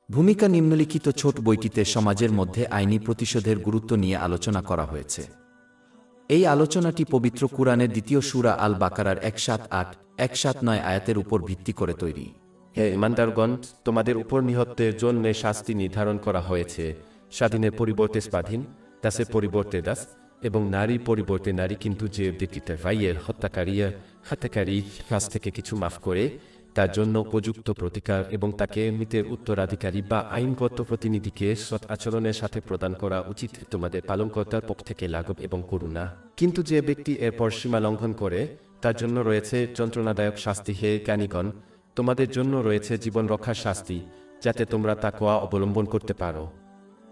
ভূমিকা নিম্নলিখিত ছোট বইটিতে সমাজের মধ্যে আইনি প্রতিশোধের গুরুত্ব নিয়ে আলোচনা করা হয়েছে। এই আলোচনাটি পবিত্র কুরআনের দ্বিতীয় সূরা আল বাকারার 178-179 আয়াতের উপর ভিত্তি করে তৈরি। হে ইমানদারগণ, তোমাদের উপর নিহতের জন্য শাস্তি নির্ধারণ করা হয়েছে। স্বাধীনের পরিবর্তে স্বাধীন, দাসের পরিবর্তে দাস এবং নারীর পরিবর্তে নারী। কিন্তু যে ব্যক্তি তার ভাইয়ের হত্যাকারীর কাছ থেকে কিছু মাফ করে, তার জন্য উপযুক্ত প্রতিকার এবং তাকে মৃতের উত্তরাধিকারী বা আইনগত প্রতিনিধিকে সৎ আচরণের সাথে প্রদান করা উচিত তোমাদের পালনকর্তার পক্ষ থেকে লাঘব এবং করুণা। কিন্তু যে ব্যক্তি এরপর সীমা লঙ্ঘন করে, তার জন্য রয়েছে যন্ত্রণাদায়ক শাস্তি। হে জ্ঞানীগণ, তোমাদের জন্য রয়েছে জীবন রক্ষার শাস্তি, যাতে তোমরা তাকওয়া অবলম্বন করতে পারো।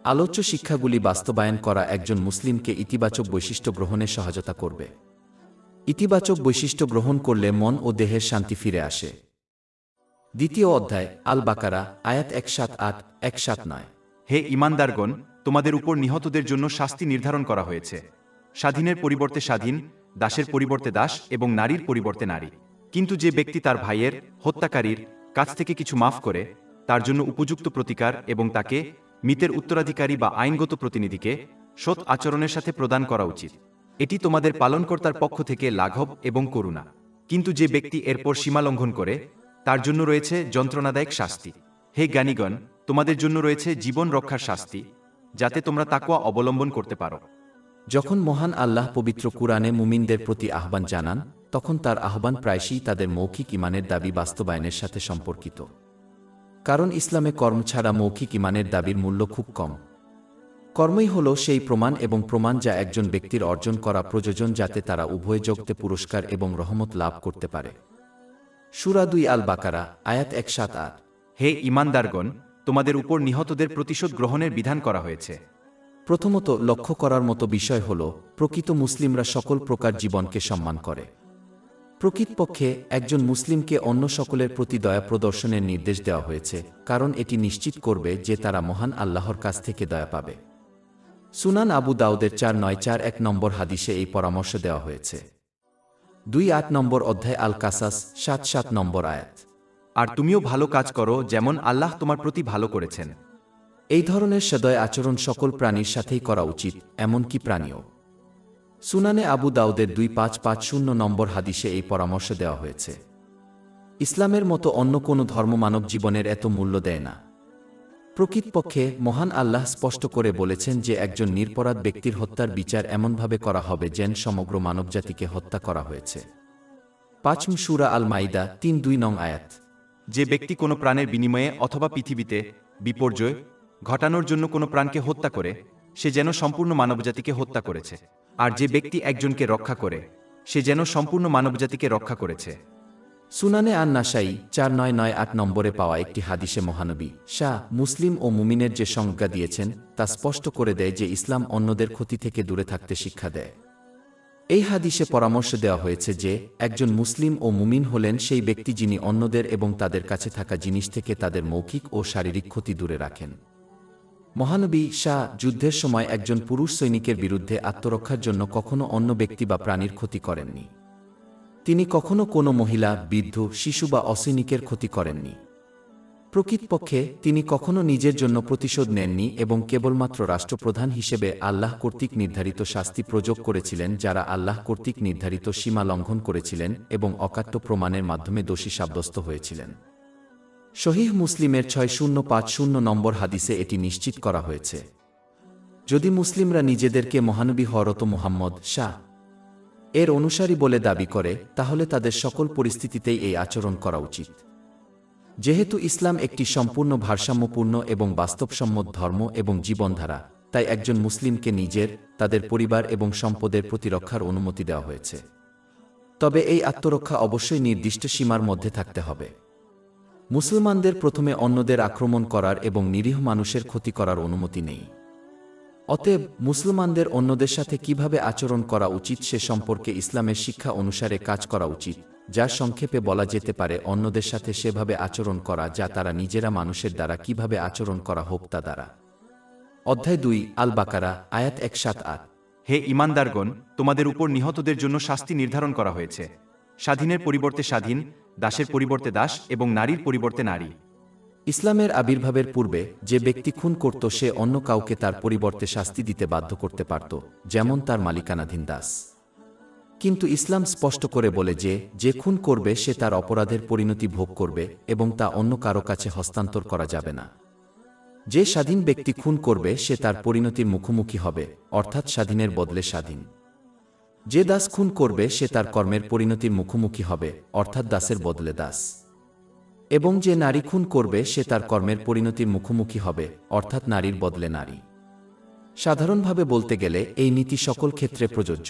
আলোচ্য শিক্ষাগুলি বাস্তবায়ন করা একজন মুসলিমকে ইতিবাচক বৈশিষ্ট্য গ্রহণে সহায়তা করবে। ইতিবাচক বৈশিষ্ট্য গ্রহণ করলে মন ও দেহের শান্তি ফিরে আসে। দ্বিতীয় অধ্যায় আল বাকারা, আয়াত 178-179। হে ঈমানদারগণ, তোমাদের উপর নিহতদের জন্য শাস্তি নির্ধারণ করা হয়েছে। স্বাধীনের পরিবর্তে স্বাধীন, দাসের পরিবর্তে দাস এবং নারীর পরিবর্তে নারী। কিন্তু যে ব্যক্তি তার ভাইয়ের হত্যাকারীর কাছ থেকে কিছু মাফ করে, তার জন্য উপযুক্ত প্রতিকার এবং তাকে মৃতের উত্তরাধিকারী বা আইনগত প্রতিনিধিকে সৎ আচরণের সাথে প্রদান করা উচিত। এটি তোমাদের পালনকর্তার পক্ষ থেকে লাঘব এবং করুণা। কিন্তু যে ব্যক্তি এরপর সীমা লঙ্ঘন করে, তার জন্য রয়েছে যন্ত্রণাদায়ক শাস্তি। হে জ্ঞানীগণ, তোমাদের জন্য রয়েছে জীবন রক্ষার শাস্তি, যাতে তোমরা তাকওয়া অবলম্বন করতে পারো। যখন মহান আল্লাহ পবিত্র কুরআনে মুমিনদের প্রতি আহ্বান জানান, তখন তার আহ্বান প্রায়শই তাদের মৌখিক ঈমানের দাবি বাস্তবায়নের সাথে সম্পর্কিত। কারণ ইসলামে কর্ম ছাড়া মৌখিক ঈমানের দাবির মূল্য খুব কম। কর্মই হল সেই প্রমাণ এবং প্রমাণ যা একজন ব্যক্তির অর্জন করা প্রয়োজন, যাতে তারা উভয় জগতে পুরস্কার এবং রহমত লাভ করতে পারে। সূরা 2 আল বাকারা, আয়াত 178। হে ঈমানদারগণ, তোমাদের উপর নিহতদের প্রতিশোধ গ্রহণের বিধান করা হয়েছে। প্রথমত লক্ষ্য করার মতো বিষয় হল, প্রকৃত মুসলিমরা সকল প্রকার জীবনকে সম্মান করে। প্রকৃতপক্ষে একজন মুসলিমকে অন্য সকলের প্রতি দয়া প্রদর্শনের নির্দেশ দেওয়া হয়েছে, কারণ এটি নিশ্চিত করবে যে তারা মহান আল্লাহর কাছ থেকে দয়া পাবে। সুনান আবু দাউদের 4941 নম্বর হাদিসে এই পরামর্শ দেওয়া হয়েছে। 28 নম্বর অধ্যায় আল কাসাস, 7 নম্বর আয়াত। আর তুমিও ভালো কাজ করো, যেমন আল্লাহ তোমার প্রতি ভালো করেছেন। এই ধরনের সদয় আচরণ সকল প্রাণীর সাথেই করা উচিত, এমনকি প্রাণীও। সুনানে আবু দাউদের 2550 নম্বর হাদিসে এই পরামর্শ দেওয়া হয়েছে। ইসলামের মতো অন্য কোনো ধর্ম মানব জীবনের এত মূল্য দেয় না। প্রকৃতপক্ষে মহান আল্লাহ স্পষ্ট করে বলেছেন যে একজন নিরপরাধ ব্যক্তির হত্যার বিচার এমনভাবে করা হবে যেন সমগ্র মানবজাতিকে হত্যা করা হয়েছে। 5 সূরা আল মাইদা 3-2 নং আয়াত। যে ব্যক্তি কোনো প্রাণের বিনিময়ে অথবা পৃথিবীতে বিপর্যয় ঘটানোর জন্য কোনো প্রাণকে হত্যা করে, সে যেন সম্পূর্ণ মানবজাতিকে হত্যা করেছে। আর যে ব্যক্তি একজনকে রক্ষা করে, সে যেন সম্পূর্ণ মানবজাতিকে রক্ষা করেছে। সুনানে আন নাসাই 4998 নম্বরে পাওয়া একটি হাদিসে মহানবী মুসলিম ও মুমিনের যে সংজ্ঞা দিয়েছেন, তা স্পষ্ট করে দেয় যে ইসলাম অন্যদের ক্ষতি থেকে দূরে থাকতে শিক্ষা দেয়। এই হাদিসে পরামর্শ দেওয়া হয়েছে যে একজন মুসলিম ও মুমিন হলেন সেই ব্যক্তি যিনি অন্যদের এবং তাদের কাছে থাকা জিনিস থেকে তাদের মৌখিক ও শারীরিক ক্ষতি দূরে রাখেন। মহানবী যুদ্ধের সময় একজন পুরুষ সৈনিকের বিরুদ্ধে আত্মরক্ষার জন্য কখনো অন্য ব্যক্তি বা প্রাণীর ক্ষতি করেননি। তিনি কখনো কোনো মহিলা, বৃদ্ধ, শিশু বা অসৈনিকের ক্ষতি করেননি। প্রকৃতপক্ষে তিনি কখনো নিজের জন্য প্রতিশোধ নেননি এবং কেবলমাত্র রাষ্ট্রপ্রধান হিসেবে আল্লাহ কর্তৃক নির্ধারিত শাস্তি প্রয়োগ করেছিলেন যারা আল্লাহ কর্তৃক নির্ধারিত সীমা লঙ্ঘন করেছিলেন এবং অকাট্য প্রমাণের মাধ্যমে দোষী সাব্যস্ত হয়েছিলেন। সহিহ মুসলিমের 6050 নম্বর হাদিসে এটি নিশ্চিত করা হয়েছে। যদি মুসলিমরা নিজেদেরকে মহানবী হযরত মুহাম্মদ এর অনুসারী বলে দাবি করে, তাহলে তাদের সকল পরিস্থিতিতেই এই আচরণ করা উচিত। যেহেতু ইসলাম একটি সম্পূর্ণ ভারসাম্যপূর্ণ এবং বাস্তবসম্মত ধর্ম এবং জীবনধারা, তাই একজন মুসলিমকে নিজের, তাদের পরিবার এবং সম্পদের প্রতিরক্ষার অনুমতি দেওয়া হয়েছে। তবে এই আত্মরক্ষা অবশ্যই নির্দিষ্ট সীমার মধ্যে থাকতে হবে। মুসলমানদের প্রথমে অন্যদের আক্রমণ করার এবং নিরীহ মানুষের ক্ষতি করার অনুমতি নেই। অতএব মুসলমানদের অন্যদের সাথে কিভাবে আচরণ করা উচিত সে সম্পর্কে ইসলামের শিক্ষা অনুসারে কাজ করা উচিত, যা সংক্ষেপে বলা যেতে পারে অন্যদের সাথে সেভাবে আচরণ করা যা তারা নিজেরা মানুষের দ্বারা কিভাবে আচরণ করা হোক তা দ্বারা। অধ্যায় 2 আল বাকারা, আয়াত 178। হে ঈমানদারগণ, তোমাদের উপর নিহতদের জন্য শাস্তি নির্ধারণ করা হয়েছে। স্বাধীনের পরিবর্তে স্বাধীন, দাসের পরিবর্তে দাস এবং নারীর পরিবর্তে নারী। ইসলামের আবির্ভাবের পূর্বে যে ব্যক্তি খুন করত সে অন্য কাউকে তার পরিবর্তে শাস্তি দিতে বাধ্য করতে পারত, যেমন তার মালিকানাধীন দাস। কিন্তু ইসলাম স্পষ্ট করে বলে যে খুন করবে সে তার অপরাধের পরিণতি ভোগ করবে এবং তা অন্য কারো কাছে হস্তান্তর করা যাবে না। যে স্বাধীন ব্যক্তি খুন করবে সে তার পরিণতির মুখোমুখি হবে, অর্থাৎ স্বাধীনের বদলে স্বাধীন। যে দাস খুন করবে সে তার কর্মের পরিণতির মুখোমুখি হবে, অর্থাৎ দাসের বদলে দাস। এবং যে নারী খুন করবে সে তার কর্মের পরিণতির মুখোমুখি হবে, অর্থাৎ নারীর বদলে নারী। সাধারণভাবে বলতে গেলে এই নীতি সকল ক্ষেত্রে প্রযোজ্য।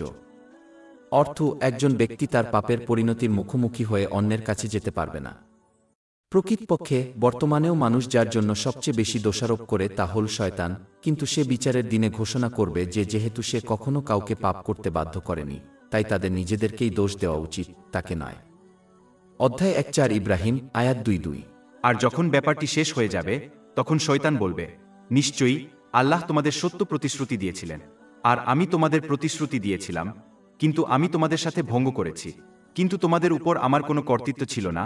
অর্থ, একজন ব্যক্তি তার পাপের পরিণতির মুখোমুখি হয়ে অন্যের কাছে যেতে পারবে না। প্রকৃতপক্ষে বর্তমানেও মানুষ যার জন্য সবচেয়ে বেশি দোষারোপ করে তা হল শয়তান, কিন্তু সে বিচারের দিনে ঘোষণা করবে যে যেহেতু সে কখনো কাউকে পাপ করতে বাধ্য করেনি, তাই তাদের নিজেদেরকেই দোষ দেওয়া উচিত, তাকে নয়। অধ্যায় 1:4 ইব্রাহিম, আয়াত 2:2। আর যখন ব্যাপারটি শেষ হয়ে যাবে তখন শয়তান বলবে, নিশ্চয়ই আল্লাহ তোমাদের সত্য প্রতিশ্রুতি দিয়েছিলেন, আর আমি তোমাদের প্রতিশ্রুতি দিয়েছিলাম, কিন্তু আমি তোমাদের সাথে ভঙ্গ করেছি। কিন্তু তোমাদের উপর আমার কোনো কর্তৃত্ব ছিল না,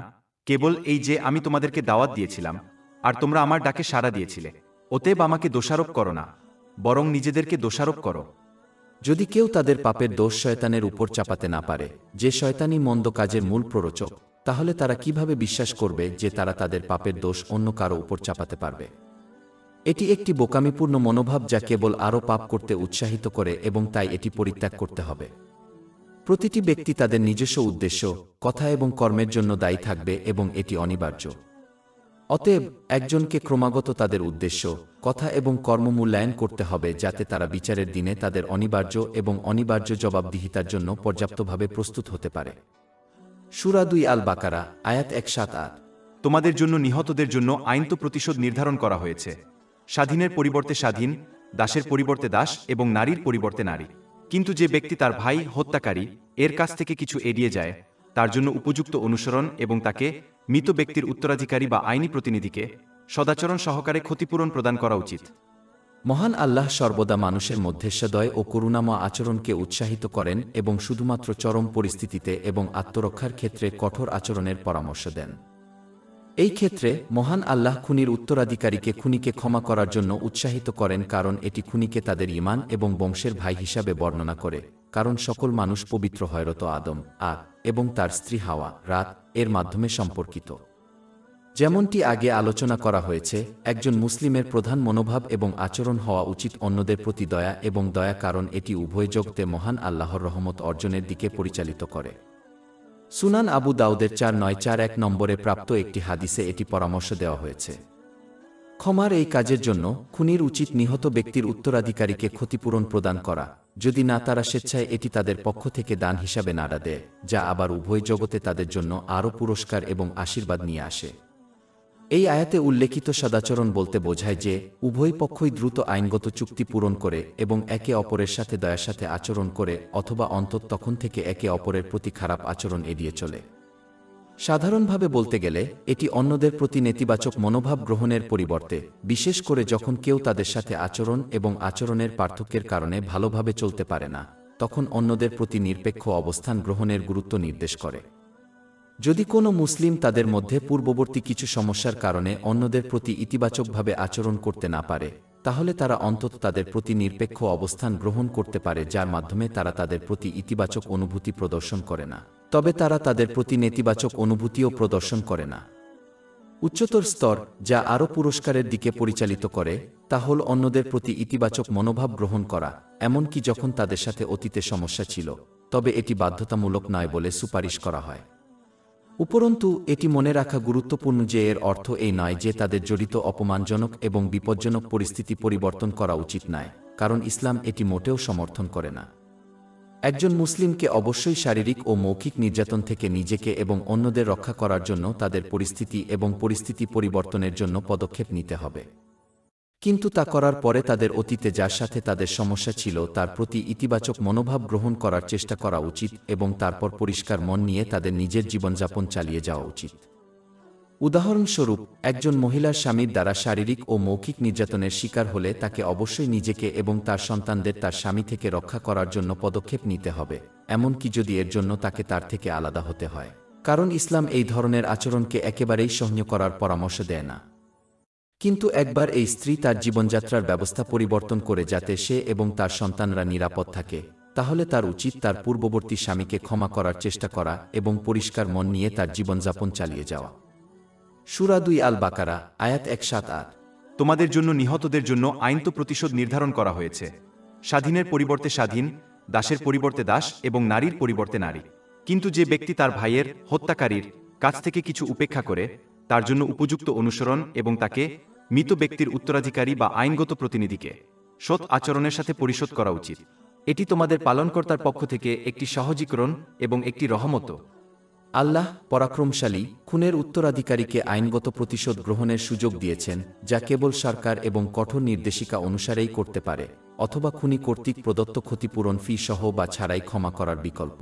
কেবল এই যে আমি তোমাদেরকে দাওয়াত দিয়েছিলাম, আর তোমরা আমার ডাকে সাড়া দিয়েছিলে। অতএব আমাকে দোষারোপ করো না, বরং নিজেদেরকে দোষারোপ করো। যদি কেউ তাদের পাপের দোষ শয়তানের উপর চাপাতে না পারে, যে শয়তানি মন্দ কাজের মূল প্ররোচক, তাহলে তারা কিভাবে বিশ্বাস করবে যে তারা তাদের পাপের দোষ অন্য কারো উপর চাপাতে পারবে? এটি একটি বোকামিপূর্ণ মনোভাব যা কেবল আরও পাপ করতে উৎসাহিত করে, এবং তাই এটি পরিত্যাগ করতে হবে। প্রতিটি ব্যক্তি তাদের নিজস্ব উদ্দেশ্য, কথা এবং কর্মের জন্য দায়ী থাকবে, এবং এটি অনিবার্য। অতএব একজনকে ক্রমাগত তাদের উদ্দেশ্য, কথা এবং কর্ম মূল্যায়ন করতে হবে, যাতে তারা বিচারের দিনে তাদের অনিবার্য এবং অনিবার্য জবাবদিহিতার জন্য পর্যাপ্তভাবে প্রস্তুত হতে পারে। সূরা 2 আল বাকারা, আয়াত 178। তোমাদের জন্য নিহতদের জন্য আইন তো প্রতিশোধ নির্ধারণ করা হয়েছে, স্বাধীনের পরিবর্তে স্বাধীন, দাসের পরিবর্তে দাস এবং নারীর পরিবর্তে নারী। কিন্তু যে ব্যক্তি তার ভাই হত্যাকারী এর কাছ থেকে কিছু এড়িয়ে যায়, তার জন্য উপযুক্ত অনুসরণ এবং তাকে মৃত ব্যক্তির উত্তরাধিকারী বা আইনি প্রতিনিধিকে সদাচরণ সহকারে ক্ষতিপূরণ প্রদান করা উচিত। মহান আল্লাহ সর্বদা মানুষের মধ্যে সদয় ও করুণাময় আচরণকে উৎসাহিত করেন এবং শুধুমাত্র চরম পরিস্থিতিতে এবং আত্মরক্ষার ক্ষেত্রে কঠোর আচরণের পরামর্শ দেন। এই ক্ষেত্রে মহান আল্লাহ খুনির উত্তরাধিকারীকে খুনিকে ক্ষমা করার জন্য উৎসাহিত করেন, কারণ এটি খুনিকে তাদের ঈমান এবং বংশের ভাই হিসাবে বর্ণনা করে, কারণ সকল মানুষ পবিত্র হযরত আদম এবং তার স্ত্রী হাওয়া এর মাধ্যমে সম্পর্কিত। যেমনটি আগে আলোচনা করা হয়েছে, একজন মুসলিমের প্রধান মনোভাব এবং আচরণ হওয়া উচিত অন্যদের প্রতি দয়া এবং দয়া, কারণ এটি উভয় জগতে মহান আল্লাহর রহমত অর্জনের দিকে পরিচালিত করে। সুনান আবু দাউদের 4941 নম্বরে প্রাপ্ত একটি হাদিসে এটি পরামর্শ দেওয়া হয়েছে। ক্ষমার এই কাজের জন্য খুনির উচিত নিহত ব্যক্তির উত্তরাধিকারীকে ক্ষতিপূরণ প্রদান করা, যদি না তারা স্বেচ্ছায় এটি তাদের পক্ষ থেকে দান হিসাবে নাড়া দেয়, যা আবার উভয় জগতে তাদের জন্য আরও পুরস্কার এবং আশীর্বাদ নিয়ে আসে। এই আয়াতে উল্লেখিত সদাচরণ বলতে বোঝায় যে উভয় পক্ষই দ্রুত আইনগত চুক্তি পূরণ করে এবং একে অপরের সাথে দয়ার সাথে আচরণ করে, অথবা অন্তত তখন থেকে একে অপরের প্রতি খারাপ আচরণ এড়িয়ে চলে। সাধারণভাবে বলতে গেলে এটি অন্যদের প্রতি নেতিবাচক মনোভাব গ্রহণের পরিবর্তে, বিশেষ করে যখন কেউ তাদের সাথে আচরণ এবং আচরণের পার্থক্যের কারণে ভালোভাবে চলতে পারে না, তখন অন্যদের প্রতি নিরপেক্ষ অবস্থান গ্রহণের গুরুত্ব নির্দেশ করে। যদি কোনো মুসলিম তাদের মধ্যে পূর্ববর্তী কিছু সমস্যার কারণে অন্যদের প্রতি ইতিবাচকভাবে আচরণ করতে না পারে, তাহলে তারা অন্তত তাদের প্রতি নিরপেক্ষ অবস্থান গ্রহণ করতে পারে, যার মাধ্যমে তারা তাদের প্রতি ইতিবাচক অনুভূতি প্রদর্শন করে না, তবে তারা তাদের প্রতি নেতিবাচক অনুভূতিও প্রদর্শন করে না। উচ্চতর স্তর, যা আরও পুরস্কারের দিকে পরিচালিত করে, তা হল অন্যদের প্রতি ইতিবাচক মনোভাব গ্রহণ করা, এমনকি যখন তাদের সাথে অতীতে সমস্যা ছিল, তবে এটি বাধ্যতামূলক নয় বলে সুপারিশ করা হয়। উপরন্তু এটি মনে রাখা গুরুত্বপূর্ণ যে এর অর্থ এই নয় যে তাদের জড়িত অপমানজনক এবং বিপজ্জনক পরিস্থিতি পরিবর্তন করা উচিত নয়, কারণ ইসলাম এটি মোটেও সমর্থন করে না। একজন মুসলিমকে অবশ্যই শারীরিক ও মৌখিক নির্যাতন থেকে নিজেকে এবং অন্যদের রক্ষা করার জন্য তাদের পরিস্থিতি এবং পরিস্থিতি পরিবর্তনের জন্য পদক্ষেপ নিতে হবে। কিন্তু তা করার পরে তাদের অতীতে যার সাথে তাদের সমস্যা ছিল তার প্রতি ইতিবাচক মনোভাব গ্রহণ করার চেষ্টা করা উচিত এবং তারপর পরিষ্কার মন নিয়ে তাদের নিজের জীবনযাপন চালিয়ে যাওয়া উচিত। উদাহরণস্বরূপ, একজন মহিলার স্বামীর দ্বারা শারীরিক ও মৌখিক নির্যাতনের শিকার হলে তাকে অবশ্যই নিজেকে এবং তার সন্তানদের তার স্বামী থেকে রক্ষা করার জন্য পদক্ষেপ নিতে হবে, এমনকি যদি এর জন্য তাকে তার থেকে আলাদা হতে হয়, কারণ ইসলাম এই ধরনের আচরণকে একেবারেই সহ্য করার পরামর্শ দেয় না। কিন্তু একবার এই স্ত্রী তার জীবনযাত্রার ব্যবস্থা পরিবর্তন করে যাতে সে এবং তার সন্তানরা নিরাপদ থাকে, তাহলে তার উচিত তার পূর্ববর্তী স্বামীকে ক্ষমা করার চেষ্টা করা এবং পরিষ্কার মন নিয়ে তার জীবনযাপন চালিয়ে যাওয়া। সূরা 2 আল বাকারা, আয়াত 178। তোমাদের জন্য নিহতদের জন্য আইন তো প্রতিশোধ নির্ধারণ করা হয়েছে। স্বাধীনের পরিবর্তে স্বাধীন, দাসের পরিবর্তে দাস এবং নারীর পরিবর্তে নারী। কিন্তু যে ব্যক্তি তার ভাইয়ের হত্যাকারীর কাছ থেকে কিছু উপেক্ষা করে, তার জন্য উপযুক্ত অনুসরণ এবং তাকে মৃত ব্যক্তির উত্তরাধিকারী বা আইনগত প্রতিনিধিকে সৎ আচরণের সাথে পরিশোধ করা উচিত। এটি তোমাদের পালনকর্তার পক্ষ থেকে একটি সহজীকরণ এবং একটি রহমত। আল্লাহ পরাক্রমশালী খুনের উত্তরাধিকারীকে আইনগত প্রতিশোধ গ্রহণের সুযোগ দিয়েছেন, যা কেবল সরকার এবং কঠোর নির্দেশিকা অনুসারেই করতে পারে, অথবা খুনি কর্তৃক প্রদত্ত ক্ষতিপূরণ ফি সহ বা ছাড়াই ক্ষমা করার বিকল্প।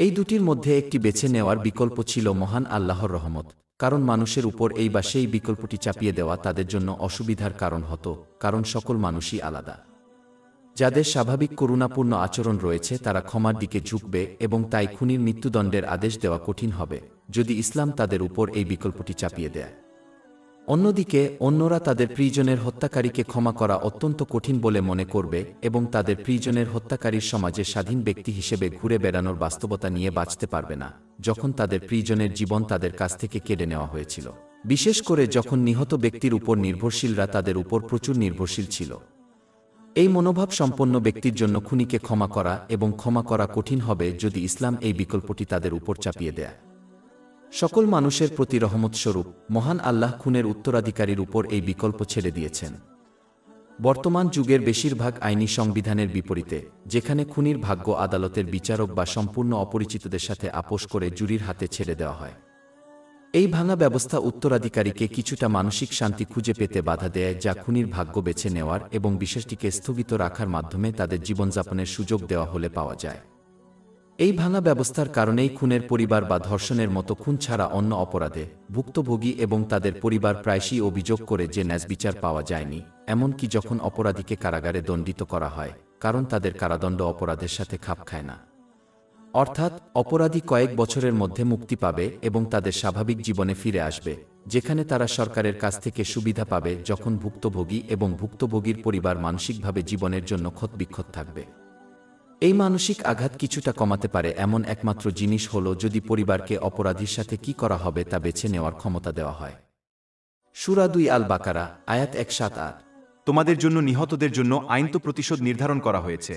এই দুটির মধ্যে একটি বেছে নেওয়ার বিকল্প ছিল মহান আল্লাহর রহমত, কারণ মানুষের উপর এই বা সেই বিকল্পটি চাপিয়ে দেওয়া তাদের জন্য অসুবিধার কারণ হতো, কারণ সকল মানুষই আলাদা। যাদের স্বাভাবিক করুণাপূর্ণ আচরণ রয়েছে তারা ক্ষমার দিকে ঝুঁকবে এবং তাই খুনির মৃত্যুদণ্ডের আদেশ দেওয়া কঠিন হবে, যদি ইসলাম তাদের উপর এই বিকল্পটি চাপিয়ে দেয়। অন্যদিকে অন্যরা তাদের প্রিয়জনের হত্যাকারীকে ক্ষমা করা অত্যন্ত কঠিন বলে মনে করবে এবং তাদের প্রিয়জনের হত্যাকারীর সমাজে স্বাধীন ব্যক্তি হিসেবে ঘুরে বেড়ানোর বাস্তবতা নিয়ে বাঁচতে পারবে না, যখন তাদের প্রিয়জনের জীবন তাদের কাছ থেকে কেড়ে নেওয়া হয়েছিল, বিশেষ করে যখন নিহত ব্যক্তির উপর নির্ভরশীলরা তাদের উপর প্রচুর নির্ভরশীল ছিল। এই মনোভাব সম্পন্ন ব্যক্তির জন্য খুনিকে ক্ষমা করা এবং ক্ষমা করা কঠিন হবে যদি ইসলাম এই বিকল্পটি তাদের উপর চাপিয়ে দেয়। সকল মানুষের প্রতি রহমত স্বরূপ মহান আল্লাহ খুনের উত্তরাধিকারীর উপর এই বিকল্প ছেড়ে দিয়েছেন। বর্তমান যুগের বেশিরভাগ আইনি সংবিধানের বিপরীতে, যেখানে খুনির ভাগ্য আদালতের বিচারক বা সম্পূর্ণ অপরিচিতদের সাথে আপোষ করে জুরির হাতে ছেড়ে দেওয়া হয়। এই ভাঙা ব্যবস্থা উত্তরাধিকারীকে কিছুটা মানসিক শান্তি খুঁজে পেতে বাধা দেয়, যা খুনির ভাগ্য বেছে নেওয়ার এবং বিষয়টিকে স্থগিত রাখার মাধ্যমে তাদের জীবনযাপনের সুযোগ দেওয়া হলে পাওয়া যায়। এই ভাঙা ব্যবস্থার কারণেই খুনের পরিবার বা ধর্ষণের মতো খুন ছাড়া অন্য অপরাধে ভুক্তভোগী এবং তাদের পরিবার প্রায়শই অভিযোগ করে যে ন্যায়বিচার পাওয়া যায়নি, এমনকি যখন অপরাধীকে কারাগারে দণ্ডিত করা হয়, কারণ তাদের কারাদণ্ড অপরাধের সাথে খাপ খায় না। অর্থাৎ অপরাধী কয়েক বছরের মধ্যে মুক্তি পাবে এবং তাদের স্বাভাবিক জীবনে ফিরে আসবে, যেখানে তারা সরকারের কাছ থেকে সুবিধা পাবে, যখন ভুক্তভোগী এবং ভুক্তভোগীর পরিবার মানসিকভাবে জীবনের জন্য ক্ষতবিক্ষত থাকবে। এই মানসিক আঘাত কিছুটা কমাতে পারে এমন একমাত্র জিনিস হল যদি পরিবারকে অপরাধীর সাথে কি করা হবে তা বেছে নেওয়ার ক্ষমতা দেওয়া হয়। সূরা 2 আল বাকারা, আয়াত 178। তোমাদের জন্য নিহতদের জন্য আইন তো প্রতিশোধ নির্ধারণ করা হয়েছে।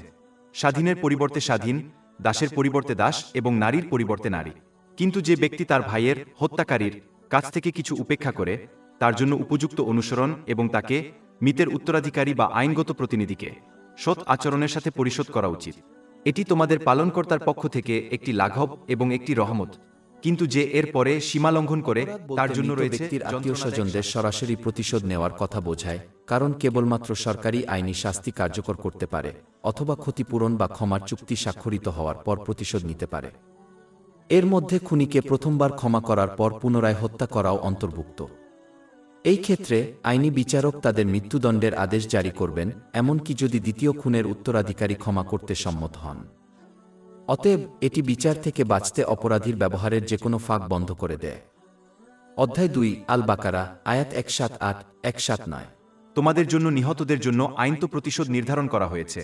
স্বাধীনের পরিবর্তে স্বাধীন, দাসের পরিবর্তে দাস এবং নারীর পরিবর্তে নারী। কিন্তু যে ব্যক্তি তার ভাইয়ের হত্যাকারীর কাছ থেকে কিছু উপেক্ষা করে, তার জন্য উপযুক্ত অনুসরণ এবং তাকে মৃতের উত্তরাধিকারী বা আইনগত প্রতিনিধিকে সৎ আচরণের সাথে পরিশোধ করা উচিত। এটি তোমাদের পালনকর্তার পক্ষ থেকে একটি লাঘব এবং একটি রহমত। কিন্তু যে এর পরে সীমা লঙ্ঘন করে, তার জন্য রয়েছে ব্যক্তির আত্মীয়স্বজনদের সরাসরি প্রতিশোধ নেওয়ার কথা বোঝায়, কারণ কেবলমাত্র সরকারি আইনি শাস্তি কার্যকর করতে পারে, অথবা ক্ষতিপূরণ বা ক্ষমার চুক্তি স্বাক্ষরিত হওয়ার পর প্রতিশোধ নিতে পারে। এর মধ্যে খুনিকে প্রথমবার ক্ষমা করার পর পুনরায় হত্যা করাও অন্তর্ভুক্ত। এই ক্ষেত্রে আইনি বিচারক তাদের মৃত্যুদণ্ডের আদেশ জারি করবেন, এমনকি যদি দ্বিতীয় খুনের উত্তরাধিকারী ক্ষমা করতে সম্মত হন। অতএব এটি বিচার থেকে বাঁচতে অপরাধীর ব্যবহারের যেকোনো ফাঁক বন্ধ করে দেয়। অধ্যায় 2 আল বাকারা, আয়াত 178-179। তোমাদের জন্য নিহতদের জন্য আইন তো প্রতিশোধ নির্ধারণ করা হয়েছে।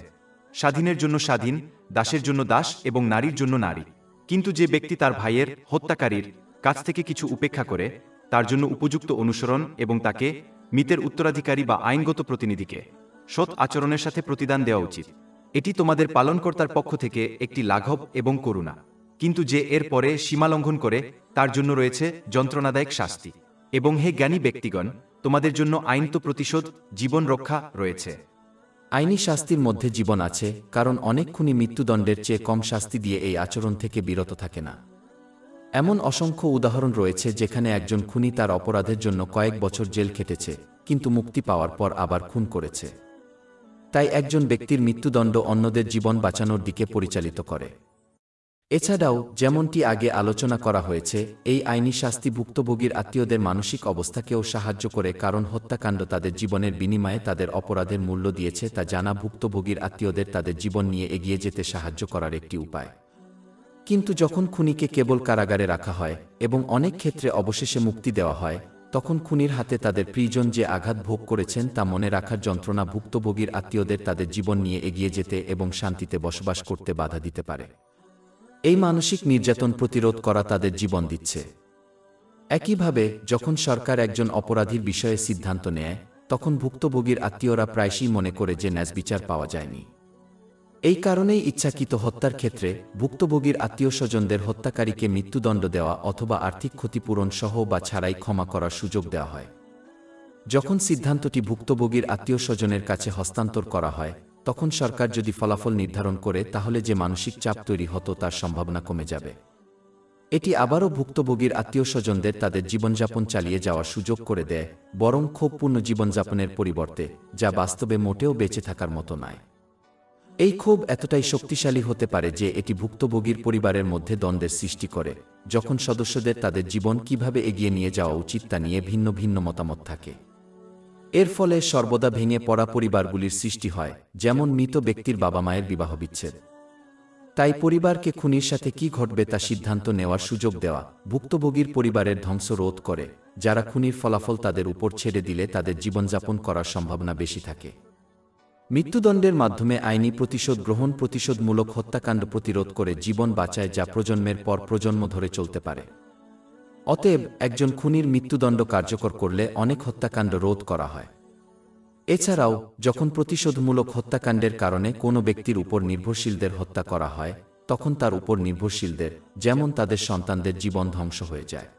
স্বাধীনের জন্য স্বাধীন, দাসের জন্য দাস এবং নারীর জন্য নারী। কিন্তু যে ব্যক্তি তার ভাইয়ের হত্যাকারীর কাছ থেকে কিছু উপেক্ষা করে, তার জন্য উপযুক্ত অনুসরণ এবং তাকে মৃতের উত্তরাধিকারী বা আইনগত প্রতিনিধিকে সৎ আচরণের সাথে প্রতিদান দেওয়া উচিত। এটি তোমাদের পালনকর্তার পক্ষ থেকে একটি লাঘব এবং করুণা। কিন্তু যে এর পরে সীমা লঙ্ঘন করে, তার জন্য রয়েছে যন্ত্রণাদায়ক শাস্তি। এবং হে জ্ঞানী ব্যক্তিগণ, তোমাদের জন্য আইন তো প্রতিশোধ, জীবন রক্ষা রয়েছে। আইনি শাস্তির মধ্যে জীবন আছে, কারণ অনেক খুনি মৃত্যুদণ্ডের চেয়ে কম শাস্তি দিয়ে এই আচরণ থেকে বিরত থাকে না। এমন অসংখ্য উদাহরণ রয়েছে যেখানে একজন খুনি তার অপরাধের জন্য কয়েক বছর জেল খেটেছে, কিন্তু মুক্তি পাওয়ার পর আবার খুন করেছে। তাই একজন ব্যক্তির মৃত্যুদণ্ড অন্যদের জীবন বাঁচানোর দিকে পরিচালিত করে। এছাড়াও যেমনটি আগে আলোচনা করা হয়েছে, এই আইনি শাস্তি ভুক্তভোগীর আত্মীয়দের মানসিক অবস্থাকেও সাহায্য করে, কারণ হত্যাকাণ্ড তাদের জীবনের বিনিময়ে তাদের অপরাধের মূল্য দিয়েছে তা জানা ভুক্তভোগীর আত্মীয়দের তাদের জীবন নিয়ে এগিয়ে যেতে সাহায্য করার একটি উপায়। কিন্তু যখন খুনিকে কেবল কারাগারে রাখা হয় এবং অনেক ক্ষেত্রে অবশেষে মুক্তি দেওয়া হয়, তখন খুনির হাতে তাদের প্রিয়জন যে আঘাত ভোগ করেছেন তা মনে রাখার যন্ত্রণা ভুক্তভোগীর আত্মীয়দের তাদের জীবন নিয়ে এগিয়ে যেতে এবং শান্তিতে বসবাস করতে বাধা দিতে পারে। এই মানসিক নির্যাতন প্রতিরোধ করা তাদের জীবন দিচ্ছে। একইভাবে যখন সরকার একজন অপরাধীর বিষয়ে সিদ্ধান্ত নেয়, তখন ভুক্তভোগীর আত্মীয়রা প্রায়শই মনে করে যে ন্যায়বিচার পাওয়া যায়নি। এই কারণেই ইচ্ছাকৃত হত্যার ক্ষেত্রে ভুক্তভোগীর আত্মীয়স্বজনদের হত্যাকারীকে মৃত্যুদণ্ড দেওয়া অথবা আর্থিক ক্ষতিপূরণ সহ বা ছাড়াই ক্ষমা করার সুযোগ দেওয়া হয়। যখন সিদ্ধান্তটি ভুক্তভোগীর আত্মীয়স্বজনের কাছে হস্তান্তর করা হয়, তখন সরকার যদি ফলাফল নির্ধারণ করে তাহলে যে মানসিক চাপ তৈরি হতো তার সম্ভাবনা কমে যাবে। এটি আবারও ভুক্তভোগীর আত্মীয়স্বজনদের তাদের জীবনযাপন চালিয়ে যাওয়ার সুযোগ করে দেয়, বরং ক্ষোভপূর্ণ জীবনযাপনের পরিবর্তে, যা বাস্তবে মোটেও বেঁচে থাকার মতো নয়। এই ক্ষোভ এতটাই শক্তিশালী হতে পারে যে এটি ভুক্তভোগীর পরিবারের মধ্যে দ্বন্দ্বের সৃষ্টি করে, যখন সদস্যদের তাদের জীবন কিভাবে এগিয়ে নিয়ে যাওয়া উচিত তা নিয়ে ভিন্ন ভিন্ন মতামত থাকে। এর ফলে সর্বদা ভেঙে পড়া পরিবারগুলির সৃষ্টি হয়, যেমন মৃত ব্যক্তির বাবা মায়ের বিবাহবিচ্ছেদ। তাই পরিবারকে খুনির সাথে কি ঘটবে তা সিদ্ধান্ত নেওয়ার সুযোগ দেওয়া ভুক্তভোগীর পরিবারের ধ্বংস রোধ করে, যারা খুনির ফলাফল তাদের উপর ছেড়ে দিলে তাদের জীবনযাপন করার সম্ভাবনা বেশি থাকে। মৃত্যুদণ্ডের মাধ্যমে আইনি প্রতিশোধ গ্রহণ প্রতিশোধমূলক হত্যাকাণ্ড প্রতিরোধ করে জীবন বাঁচায়, যা প্রজন্মের পর প্রজন্ম ধরে চলতে পারে। অতএব একজন খুনির মৃত্যুদণ্ড কার্যকর করলে অনেক হত্যাকাণ্ড রোধ করা হয়। এছাড়াও যখন প্রতিশোধমূলক হত্যাকাণ্ডের কারণে কোনো ব্যক্তির উপর নির্ভরশীলদের হত্যা করা হয়, তখন তার উপর নির্ভরশীলদের, যেমন তাদের সন্তানদের জীবন ধ্বংস হয়ে যায়।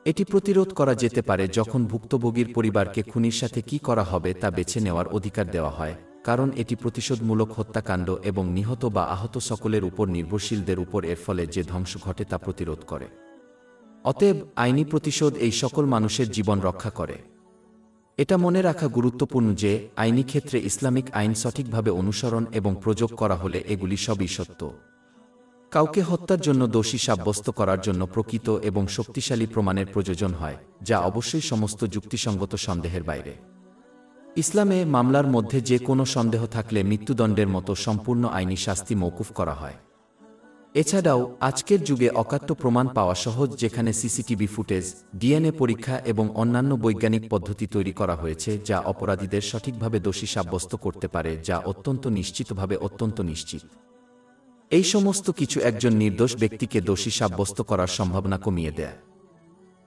এটি প্রতিরোধ করা যেতে পারে যখন ভুক্তভোগীর পরিবারকে খুনির সাথে কি করা হবে তা বেছে নেওয়ার অধিকার দেওয়া হয়, কারণ এটি প্রতিশোধমূলক হত্যাকাণ্ড এবং নিহত বা আহত সকলের উপর নির্ভরশীলদের উপর এর ফলে যে ধ্বংস ঘটে তা প্রতিরোধ করে। অতএব আইনি প্রতিশোধ এই সকল মানুষের জীবন রক্ষা করে। এটা মনে রাখা গুরুত্বপূর্ণ যে আইনি ক্ষেত্রে ইসলামিক আইন সঠিকভাবে অনুসরণ এবং প্রয়োগ করা হলে এগুলি সবই সত্য। কাউকে হত্যার জন্য দোষী সাব্যস্ত করার জন্য প্রকৃত এবং শক্তিশালী প্রমাণের প্রয়োজন হয়, যা অবশ্যই সমস্ত যুক্তিসঙ্গত সন্দেহের বাইরে। ইসলামে মামলার মধ্যে যে কোনো সন্দেহ থাকলে মৃত্যুদণ্ডের মতো সম্পূর্ণ আইনি শাস্তি মওকুফ করা হয়। এছাড়াও আজকের যুগে অকাট্য প্রমাণ পাওয়া সহজ, যেখানে সিসিটিভি ফুটেজ, ডিএনএ পরীক্ষা এবং অন্যান্য বৈজ্ঞানিক পদ্ধতি তৈরি করা হয়েছে যা অপরাধীদের সঠিকভাবে দোষী সাব্যস্ত করতে পারে, যা অত্যন্ত নিশ্চিত। এই সমস্ত কিছু একজন নির্দোষ ব্যক্তিকে দোষী সাব্যস্ত করার সম্ভাবনা কমিয়ে দেয়।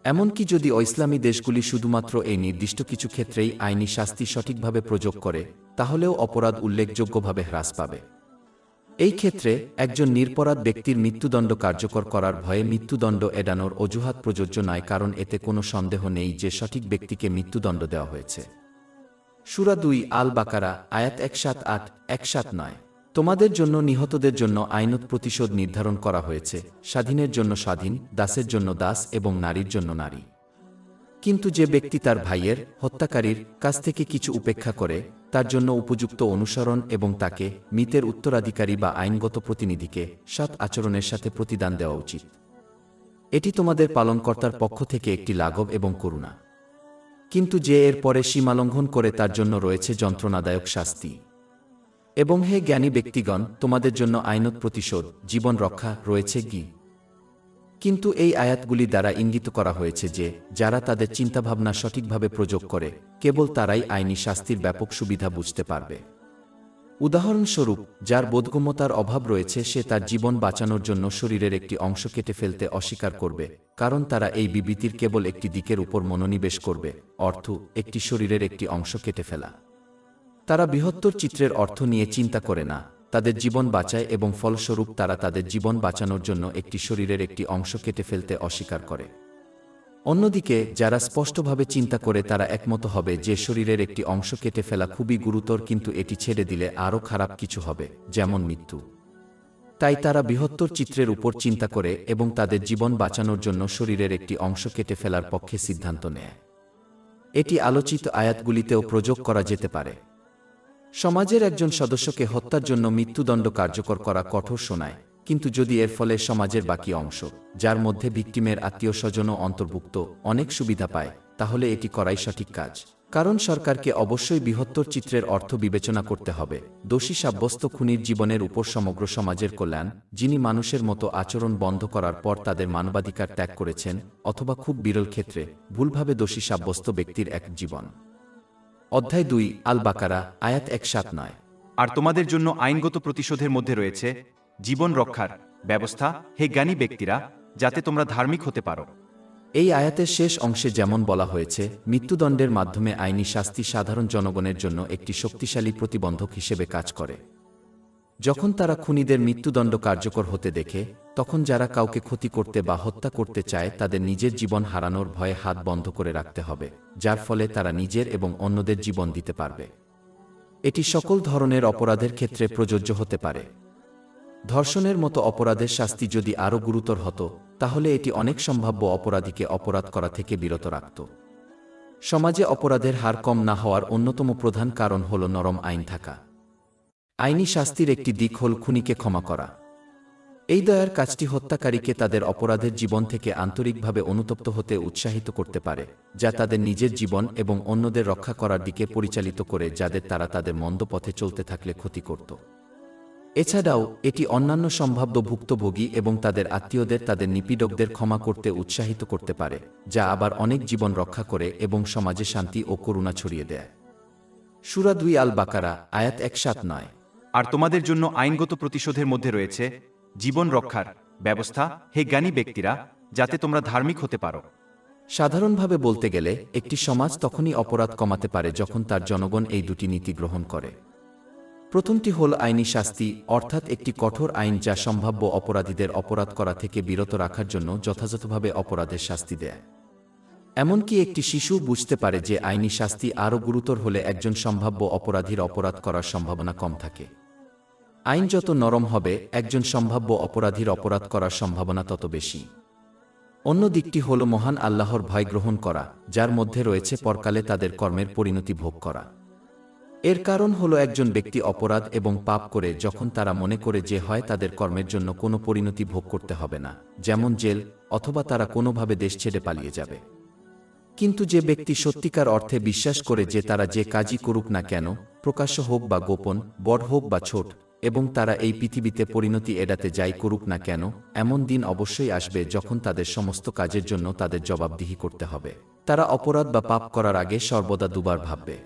এমনকি যদি অইসলামী দেশগুলি শুধুমাত্র এই নির্দিষ্ট কিছু ক্ষেত্রেই আইনি শাস্তি সঠিকভাবে প্রয়োগ করে, তাহলেও অপরাধ উল্লেখযোগ্যভাবে হ্রাস পাবে। এই ক্ষেত্রে একজন নিরপরাধ ব্যক্তির মৃত্যুদণ্ড কার্যকর করার ভয়ে মৃত্যুদণ্ড এড়ানোর অজুহাত প্রযোজ্য নয়, কারণ এতে কোনো সন্দেহ নেই যে সঠিক ব্যক্তিকে মৃত্যুদণ্ড দেওয়া হয়েছে। সূরা 2 আল বাকারা আয়াত 178-179। তোমাদের জন্য নিহতদের জন্য আইনত প্রতিশোধ নির্ধারণ করা হয়েছে, স্বাধীনের জন্য স্বাধীন, দাসের জন্য দাস এবং নারীর জন্য নারী। কিন্তু যে ব্যক্তি তার ভাইয়ের, হত্যাকারীর কাছ থেকে কিছু উপেক্ষা করে, তার জন্য উপযুক্ত অনুসরণ এবং তাকে মৃতের উত্তরাধিকারী বা আইনগত প্রতিনিধিকে সৎ আচরণের সাথে প্রতিদান দেওয়া উচিত। এটি তোমাদের পালনকর্তার পক্ষ থেকে একটি লাঘব এবং করুণা। কিন্তু যে এর পরে সীমালঙ্ঘন করে তার জন্য রয়েছে যন্ত্রণাদায়ক শাস্তি। এবং হে জ্ঞানী ব্যক্তিগণ, তোমাদের জন্য আইনত প্রতিশোধ, জীবন রক্ষা রয়েছে কি? কিন্তু এই আয়াতগুলি দ্বারা ইঙ্গিত করা হয়েছে যে যারা তাদের চিন্তাভাবনা সঠিকভাবে প্রয়োগ করে, কেবল তারাই আইনি শাস্তির ব্যাপক সুবিধা বুঝতে পারবে। উদাহরণস্বরূপ, যার বোধগম্যতার অভাব রয়েছে সে তার জীবন বাঁচানোর জন্য শরীরের একটি অংশ কেটে ফেলতে অস্বীকার করবে, কারণ তারা এই বিবৃতির কেবল একটি দিকের উপর মনোনিবেশ করবে, অর্থ একটি শরীরের একটি অংশ কেটে ফেলা। তারা বৃহত্তর চিত্রের অর্থ নিয়ে চিন্তা করে না, তাদের জীবন বাঁচায় এবং ফলস্বরূপ তারা তাদের জীবন বাঁচানোর জন্য একটি শরীরের একটি অংশ কেটে ফেলতে অস্বীকার করে। অন্যদিকে যারা স্পষ্টভাবে চিন্তা করে তারা একমত হবে যে শরীরের একটি অংশ কেটে ফেলা খুবই গুরুতর, কিন্তু এটি ছেড়ে দিলে আরও খারাপ কিছু হবে, যেমন মৃত্যু। তাই তারা বৃহত্তর চিত্রের উপর চিন্তা করে এবং তাদের জীবন বাঁচানোর জন্য শরীরের একটি অংশ কেটে ফেলার পক্ষে সিদ্ধান্ত নেয়। এটি আলোচিত আয়াতগুলিতেও প্রয়োগ করা যেতে পারে। সমাজের একজন সদস্যকে হত্যার জন্য মৃত্যুদণ্ড কার্যকর করা কঠোর শোনায়, কিন্তু যদি এর ফলে সমাজের বাকি অংশ, যার মধ্যে ভিকটিমের আত্মীয়স্বজনও অন্তর্ভুক্ত, অনেক সুবিধা পায়, তাহলে এটি করাই সঠিক কাজ। কারণ সরকারকে অবশ্যই বৃহত্তর চিত্রের অর্থ বিবেচনা করতে হবে। দোষী সাব্যস্ত খুনির জীবনের উপর সমগ্র সমাজের কল্যাণ, যিনি মানুষের মতো আচরণ বন্ধ করার পর তাদের মানবাধিকার ত্যাগ করেছেন, অথবা খুব বিরল ক্ষেত্রে ভুলভাবে দোষী সাব্যস্ত ব্যক্তির এক জীবন। অধ্যায় 2 আল বাকারা আয়াত 179। আর তোমাদের জন্য আইনগত প্রতিশোধের মধ্যে রয়েছে জীবন রক্ষার ব্যবস্থা, হে জ্ঞানী ব্যক্তিরা, যাতে তোমরা ধার্মিক হতে পারো। এই আয়াতের শেষ অংশে যেমন বলা হয়েছে, মৃত্যুদণ্ডের মাধ্যমে আইনি শাস্তি সাধারণ জনগণের জন্য একটি শক্তিশালী প্রতিবন্ধক হিসেবে কাজ করে। যখন তারা খুনিদের মৃত্যুদণ্ড কার্যকর হতে দেখে, তখন যারা কাউকে ক্ষতি করতে বা হত্যা করতে চায় তাদের নিজের জীবন হারানোর ভয়ে হাত বন্ধ করে রাখতে হবে, যার ফলে তারা নিজের এবং অন্যদের জীবন দিতে পারবে। এটি সকল ধরনের অপরাধের ক্ষেত্রে প্রযোজ্য হতে পারে। ধর্ষণের মতো অপরাধের শাস্তি যদি আরও গুরুতর হতো, তাহলে এটি অনেক সম্ভাব্য অপরাধীকে অপরাধ করা থেকে বিরত রাখত। সমাজে অপরাধের হার কম না হওয়ার অন্যতম প্রধান কারণ হল নরম আইন থাকা। আইনি শাস্তির একটি দিক হল খুনিকে ক্ষমা করা। এই দয়ার কাজটি হত্যাকারীকে তাদের অপরাধের জীবন থেকে আন্তরিকভাবে অনুতপ্ত হতে উৎসাহিত করতে পারে, যা তাদের নিজের জীবন এবং অন্যদের রক্ষা করার দিকে পরিচালিত করে যাদের তারা তাদের মন্দ পথে চলতে থাকলে ক্ষতি করত। এছাড়াও এটি অন্যান্য সম্ভাব্য ভুক্তভোগী এবং তাদের আত্মীয়দের তাদের নিপীড়কদের ক্ষমা করতে উৎসাহিত করতে পারে, যা আবার অনেক জীবন রক্ষা করে এবং সমাজে শান্তি ও করুণা ছড়িয়ে দেয়। সূরা 2 আল বাকারা আয়াত 179। আর তোমাদের জন্য আইনগত প্রতিশোধের মধ্যে রয়েছে জীবন রক্ষার ব্যবস্থা, হে জ্ঞানী ব্যক্তিরা, যাতে তোমরা ধার্মিক হতে পারো। সাধারণভাবে বলতে গেলে, একটি সমাজ তখনই অপরাধ কমাতে পারে যখন তার জনগণ এই দুটি নীতি গ্রহণ করে। প্রথমটি হল আইনি শাস্তি, অর্থাৎ একটি কঠোর আইন যা সম্ভাব্য অপরাধীদের অপরাধ করা থেকে বিরত রাখার জন্য যথাযথভাবে অপরাধের শাস্তি দেয়। এমনকি একটি শিশু বুঝতে পারে যে আইনি শাস্তি আরও গুরুতর হলে একজন সম্ভাব্য অপরাধীর অপরাধ করার সম্ভাবনা কম থাকে। আইন যত নরম হবে, একজন সম্ভাব্য অপরাধীর অপরাধ করার সম্ভাবনা তত বেশি। অন্য দিকটি হল মহান আল্লাহর ভয় গ্রহণ করা, যার মধ্যে রয়েছে পরকালে তাদের কর্মের পরিণতি ভোগ করা। এর কারণ হল একজন ব্যক্তি অপরাধ এবং পাপ করে যখন তারা মনে করে যে হয় তাদের কর্মের জন্য কোনো পরিণতি ভোগ করতে হবে না, যেমন জেল, অথবা তারা কোনোভাবে দেশ ছেড়ে পালিয়ে যাবে। কিন্তু যে ব্যক্তি সত্যিকার অর্থে বিশ্বাস করে যে তারা যে কাজই করুক না কেন, প্রকাশ্য হোক বা গোপন, বড় হোক বা ছোট, এবং তারা এই পৃথিবীতে পরিণতি এড়াতে যাই করুক না কেন, এমন দিন অবশ্যই আসবে যখন তাদের সমস্ত কাজের জন্য তাদের জবাবদিহি করতে হবে। তারা অপরাধ বা পাপ করার আগে সর্বদা দুবার ভাববে।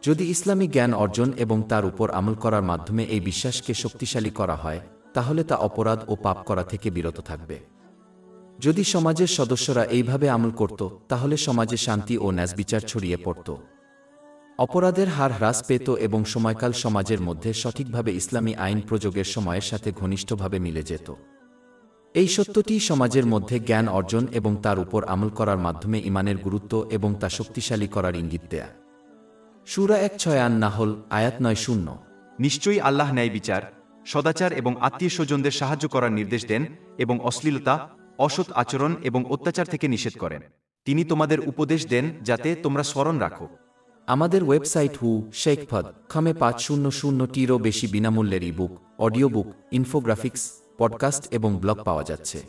যদি ইসলামী জ্ঞান অর্জন এবং তার উপর আমল করার মাধ্যমে এই বিশ্বাসকে শক্তিশালী করা হয়, তাহলে তা অপরাধ ও পাপ করা থেকে বিরত থাকবে। যদি সমাজের সদস্যরা এইভাবে আমল করত, তাহলে সমাজে শান্তি ও ন্যায়বিচার ছড়িয়ে পড়ত। অপরাধের হার হ্রাস পেত এবং সময়কাল সমাজের মধ্যে সঠিকভাবে ইসলামী আইন প্রয়োগের সময়ের সাথে ঘনিষ্ঠভাবে মিলে যেত। এই সত্যটি সমাজের মধ্যে জ্ঞান অর্জন এবং তার উপর আমল করার মাধ্যমে ঈমানের গুরুত্ব এবং তা শক্তিশালী করার ইঙ্গিত দেয়া। সূরা 1:6 আন-নাহল আয়াত 9-0। নিশ্চয়ই আল্লাহ ন্যায় বিচার, সদাচার এবং আত্মীয় স্বজনদের সাহায্য করার নির্দেশ দেন এবং অশ্লীলতা, অসৎ আচরণ এবং অত্যাচার থেকে নিষেধ করেন। তিনি তোমাদের উপদেশ দেন যাতে তোমরা স্মরণ রাখো। আমাদের ওয়েবসাইট শেখফদ.com-এ 500টিরও বেশি বিনামূল্যের ebook, audio book, infographics, podcast এবং ব্লগ পাওয়া যাচ্ছে।